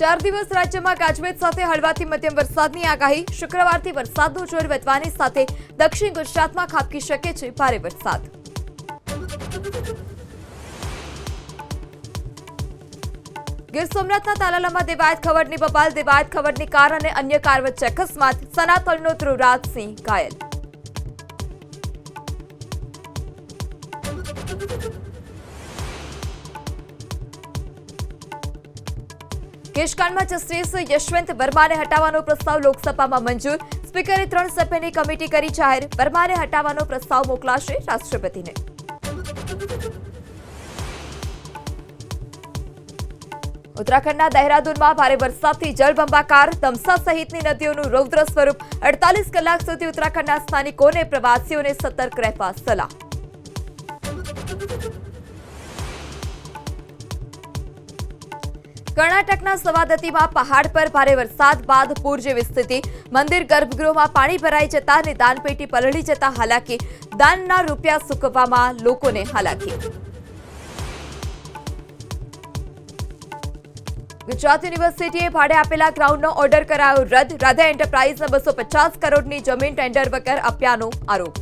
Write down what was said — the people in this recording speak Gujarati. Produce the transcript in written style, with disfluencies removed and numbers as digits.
4 દિવસ રાજ્યમાં ગાજવીજ સાથે હળવાથી મધ્યમ વરસાદની આગાહી। શુક્રવારથી વરસાદનું જોર વધવાની સાથે દક્ષિણ ગુજરાતમાં ખાબકી શકે છે ભારે વરસાદ। ગીર સોમનાથના તાલાલામાં દેવાયત ખવડની બબાલ। દેવાયત ખવડની કાર અને અન્ય કાર વચ્ચે અકસ્માત। સનાતનનો ધ્રુવરાજસિંહ ઘાયલ। કેશકાંડમાં જસ્ટિસ યશવંત વર્માને હટાવવાનો પ્રસ્તાવ લોકસભામાં મંજૂર। સ્પીકરે 3 સભ્યોની કમિટી કરી જાહેર। વર્માને હટાવવાનો પ્રસ્તાવ મોકલાશે રાષ્ટ્રપતિને। ઉત્તરાખંડના દહેરાદૂનમાં ભારે વરસાદથી જળબંબાકાર। તમસા સહિતની નદીઓનું રૌદ્ર સ્વરૂપ। 48 કલાક સુધી ઉત્તરાખંડના સ્થાનિકોને પ્રવાસીઓને સતર્ક રહેવા સલાહ। કર્ણાટકના સવાદતીમાં પહાડ પર ભારે વરસાદ બાદ પૂર જેવી સ્થિતિ। મંદિર ગર્ભગૃહમાં પાણી ભરાઈ જતા અને દાનપેટી પલળી જતા હાલાકી। દાનના રૂપિયા સૂકવવામાં લોકોને હાલાકી। ગુજરાત યુનિવર્સિટીએ ભાડે આપેલા ગ્રાઉન્ડનો ઓર્ડર કરાયો રદ। રાધા એન્ટરપ્રાઇઝને 250 કરોડની જમીન ટેન્ડર વગર આપ્યાનો આરોપ।